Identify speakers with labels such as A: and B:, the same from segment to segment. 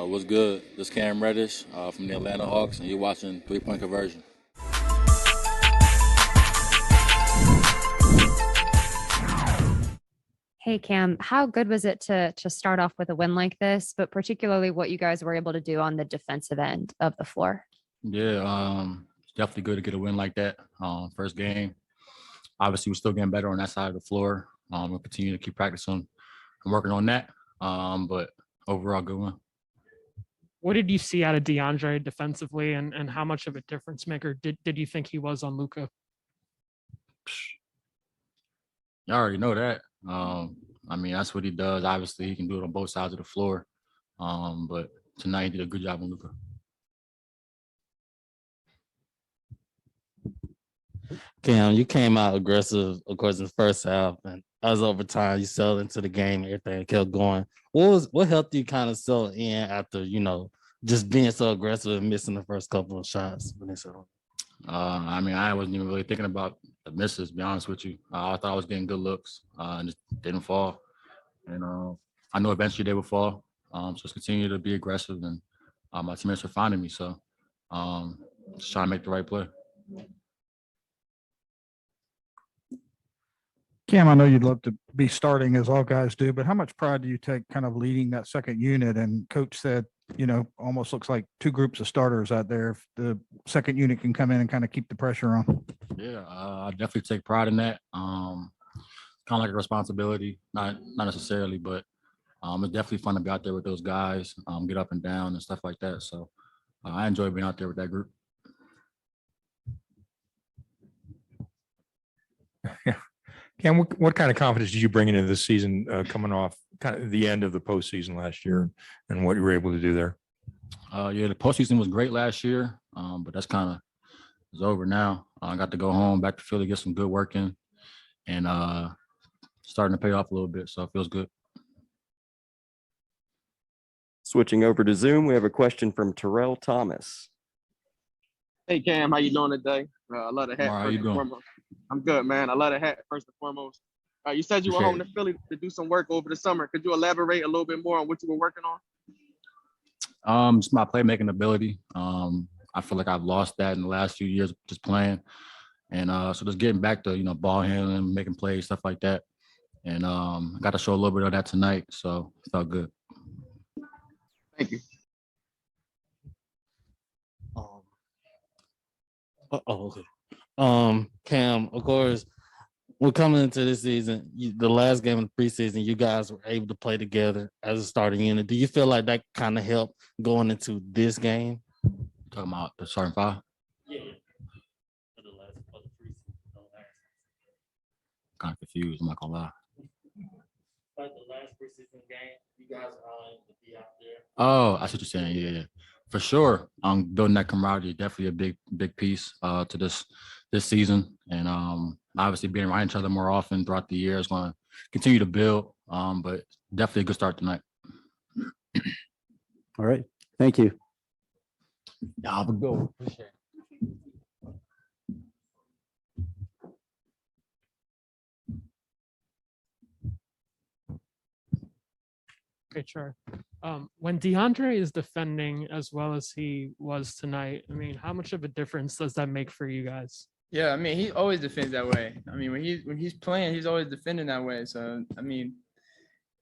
A: What's good? This Cam Reddish from the Atlanta Hawks, and you're watching Three Point Conversion.
B: Hey Cam, how good was it to start off with a win like this, but particularly what you guys were able to do on the defensive end of the floor?
A: Yeah, it's definitely good to get a win like that. First game. Obviously, we're still getting better on that side of the floor. We'll continue to keep practicing and working on that. But overall, good one.
C: What did you see out of DeAndre defensively, and how much of a difference maker did you think he was on Luka?
A: You already know that. That's what he does. Obviously, he can do it on both sides of the floor. But tonight he did a good job on Luka.
D: Cam, you came out aggressive, of course, in the first half, and as overtime, you settled into the game, everything kept going. What helped you kind of settle in after, just being so aggressive and missing the first couple of shots?
A: I wasn't even really thinking about the misses, to be honest with you. I thought I was getting good looks and just didn't fall. And I know eventually they would fall. So just continue to be aggressive, and my teammates are finding me. So just trying to make the right play.
E: Cam, I know you'd love to be starting as all guys do, but how much pride do you take kind of leading that second unit? And coach said, almost looks like two groups of starters out there. If the second unit can come in and kind of keep the pressure on.
A: Yeah, I definitely take pride in that. Kind of like a responsibility, not necessarily, but it's definitely fun to be out there with those guys, get up and down and stuff like that. So I enjoy being out there with that group.
F: Yeah. Cam, what kind of confidence did you bring into this season coming off kind of the end of the postseason last year and what you were able to do there?
A: The postseason was great last year, but that's kind of is over now. I got to go home, back to Philly, get some good work in, and starting to pay off a little bit, so it feels good.
G: Switching over to Zoom, we have a question from Terrell Thomas.
H: Hey Cam, how you doing today? I love the hat.
A: How you doing?
H: I'm good, man. I love the hat first and foremost. You said you were home to Philly to do some work over the summer. Could you elaborate a little bit more on what you were working on?
A: Just my playmaking ability. I feel like I've lost that in the last few years just playing, and so just getting back to ball handling, making plays, stuff like that. And I got to show a little bit of that tonight, so it felt good.
H: Thank you.
D: Okay. Cam, of course, we're coming into this season. The last game of the preseason, you guys were able to play together as a starting unit. Do you feel like that kind of helped going into this game?
A: Talking about the starting five?
D: Yeah.
A: Kind of confused, I'm not gonna lie.
D: Like the last preseason game, you guys are able to be out there.
A: Oh, I see what you're saying. Yeah. For sure. Building that camaraderie, definitely a big piece to this season. And obviously being around each other more often throughout the year is going to continue to build. But definitely a good start tonight.
I: All right. Thank you.
A: Yeah, have a good one. Appreciate it.
C: Okay, sure. When DeAndre is defending as well as he was tonight, how much of a difference does that make for you guys?
J: Yeah, he always defends that way. When he's playing, he's always defending that way. So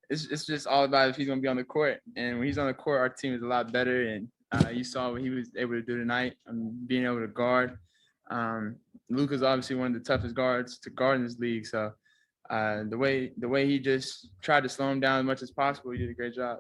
J: it's just all about if he's gonna be on the court. And when he's on the court, our team is a lot better. And you saw what he was able to do tonight. Being able to guard. Luka's obviously one of the toughest guards to guard in this league. So the way he just tried to slow him down as much as possible, he did a great job.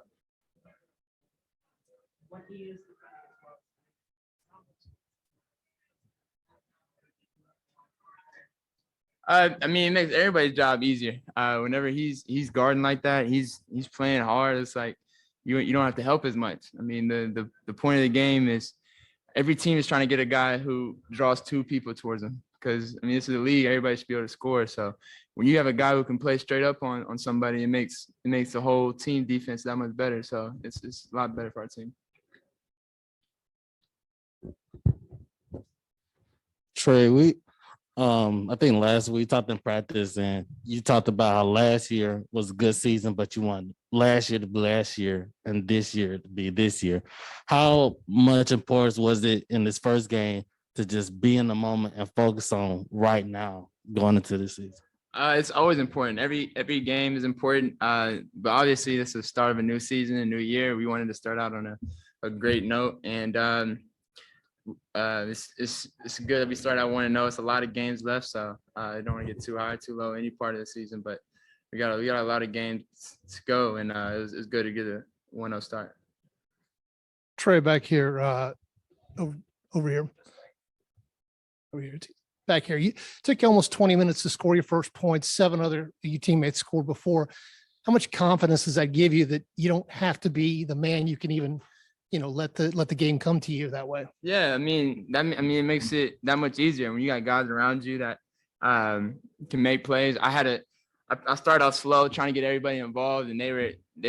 J: It makes everybody's job easier. Whenever he's guarding like that, he's playing hard. It's like you don't have to help as much. The point of the game is every team is trying to get a guy who draws two people towards them. Because this is a league, everybody should be able to score. So when you have a guy who can play straight up on somebody, it makes the whole team defense that much better. So it's a lot better for our team.
D: Trae, I think last week we talked in practice and you talked about how last year was a good season, but you want last year to be last year and this year to be this year. How much importance was it in this first game to just be in the moment and focus on right now going into the season?
J: It's always important. Every game is important. But obviously this is the start of a new season, a new year. We wanted to start out on a great note. And it's good that we start out 1-0. It's a lot of games left, so I don't want to get too high, too low any part of the season. But we got a lot of games to go, and it's good to get a 1-0 start.
I: Trae, back here, over here. Back here. You took you almost 20 minutes to score your first point. 7 other of your teammates scored before. How much confidence does that give you that you don't have to be the man? You can even, let the game come to you that way?
J: Yeah, it makes it that much easier when you got guys around you that can make plays. I started off slow trying to get everybody involved, and they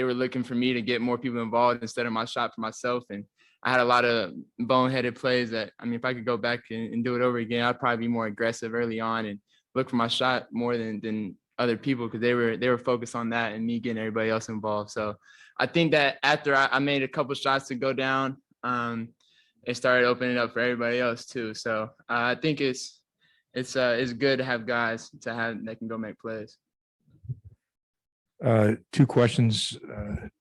J: were looking for me to get more people involved instead of my shot for myself. And I had a lot of boneheaded plays that, if I could go back and do it over again, I'd probably be more aggressive early on and look for my shot more than other people, because they were focused on that and me getting everybody else involved. So I think that after I made a couple shots to go down, it started opening up for everybody else too. So I think it's good to have guys that can go make plays.
F: 2 questions,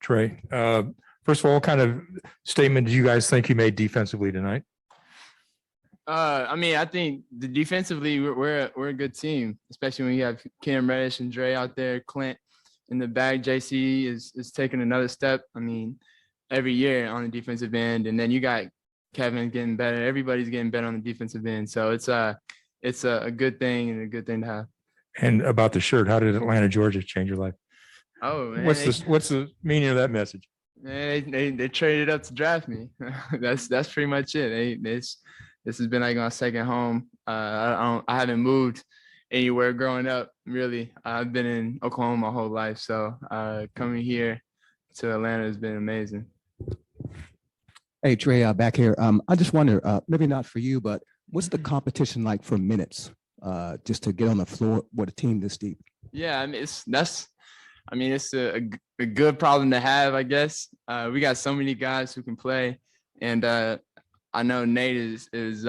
F: Trae. First of all, what kind of statement do you guys think you made defensively tonight?
J: I think defensively we're a good team, especially when you have Cam, Reddish, and Dre out there. Clint in the bag. JC is taking another step. Every year on the defensive end, and then you got Kevin getting better. Everybody's getting better on the defensive end. So it's a good thing and a good thing to have. And
F: about the shirt, how did Atlanta, Georgia change your life?
J: Oh man,
F: What's the meaning of that message?
J: Man, they traded up to draft me. That's pretty much it. This has been like my second home. I haven't moved anywhere growing up, really. I've been in Oklahoma my whole life, so coming here to Atlanta has been amazing.
K: Hey, Trae, back here. I just wonder, maybe not for you, but what's the competition like for minutes, just to get on the floor with a team this deep? Yeah,
J: it's a good problem to have, I guess. We got so many guys who can play, and I know Nate is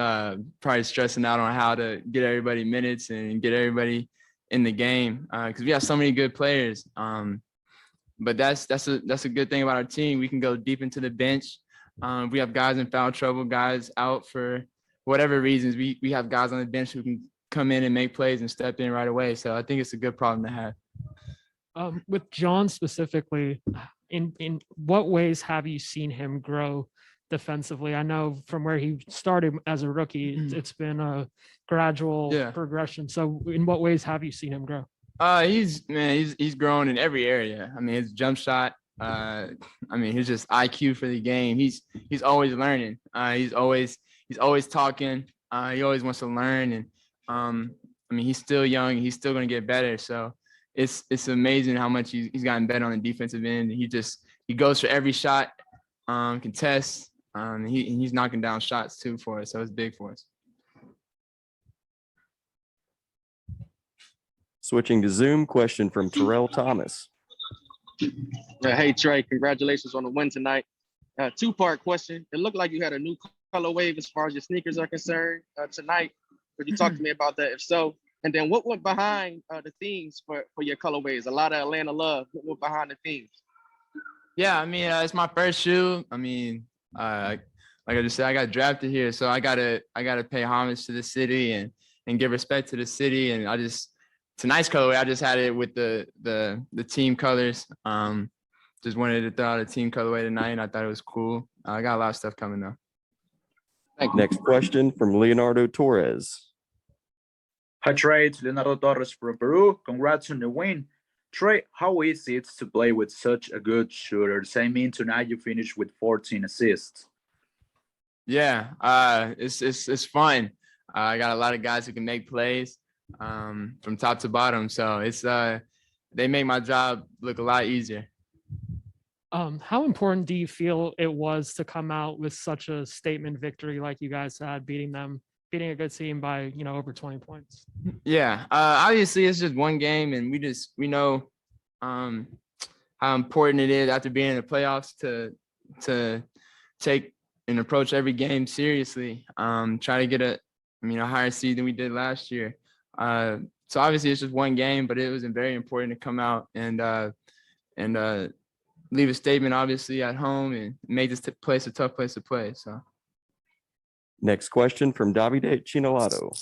J: probably stressing out on how to get everybody minutes and get everybody in the game, because we have so many good players. But that's a good thing about our team. We can go deep into the bench. We have guys in foul trouble, guys out for whatever reasons. We have guys on the bench who can come in and make plays and step in right away. So I think it's a good problem to have.
C: With John specifically, in what ways have you seen him grow defensively? I know from where he started as a rookie, it's been a gradual progression. So in what ways have you seen him grow?
J: He's grown in every area. His jump shot, his just IQ for the game. He's always learning. He's always talking. He always wants to learn, and he's still young. He's still going to get better. So it's amazing how much he's gotten better on the defensive end. He goes for every shot, contests. He's knocking down shots too for us. So it's big for us.
G: Switching to Zoom, question from Terrell Thomas.
H: Hey, Trae, congratulations on the win tonight. 2-part question. It looked like you had a new color wave as far as your sneakers are concerned tonight. Could you talk to me about that, if so? And then what went behind the themes for your colorways? A lot of Atlanta love. What went behind the themes?
J: Yeah, it's my first shoe. Like I just said, I got drafted here, so I gotta pay homage to the city and give respect to the city. And tonight's colorway, I just had it with the team colors. Just wanted to throw out a team colorway tonight, and I thought it was cool. I got a lot of stuff coming though.
G: Next question from Leonardo Torres.
L: Hi, Trae. It's Leonardo Torres from Peru. Congrats on the win. Trae, how easy it's to play with such a good shooter? Tonight you finished with 14 assists.
J: Yeah, it's fun. I got a lot of guys who can make plays from top to bottom. So they make my job look a lot easier.
C: How important do you feel it was to come out with such a statement victory like you guys had, beating them beating a good team by, over 20 points.
J: Yeah, obviously it's just one game, and we know how important it is after being in the playoffs to take and approach every game seriously. Try to get a higher seed than we did last year. So obviously it's just one game, but it was very important to come out and leave a statement, obviously, at home and make this place a tough place to play. So.
G: Next question from Davide Cinolato.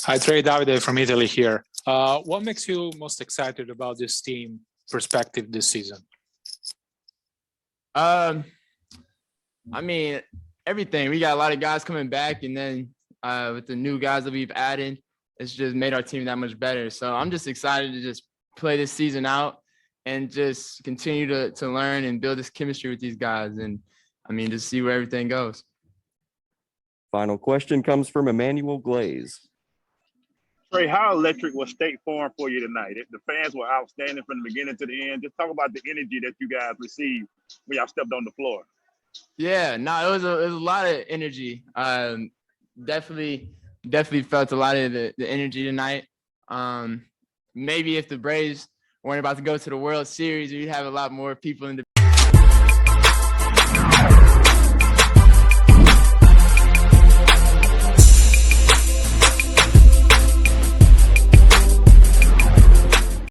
M: Hi, Trey. Davide from Italy here. What makes you most excited about this team perspective this season?
J: Everything. We got a lot of guys coming back, and then with the new guys that we've added, it's just made our team that much better. So I'm just excited to just play this season out and just continue to learn and build this chemistry with these guys, and just see where everything goes.
G: Final question comes from Emmanuel Glaze.
N: Trey, how electric was State Farm for you tonight? The fans were outstanding from the beginning to the end. Just talk about the energy that you guys received when y'all stepped on the floor.
J: Yeah, no, it was a lot of energy. Definitely felt a lot of the energy tonight. Maybe if the Braves weren't about to go to the World Series, we'd have a lot more people in the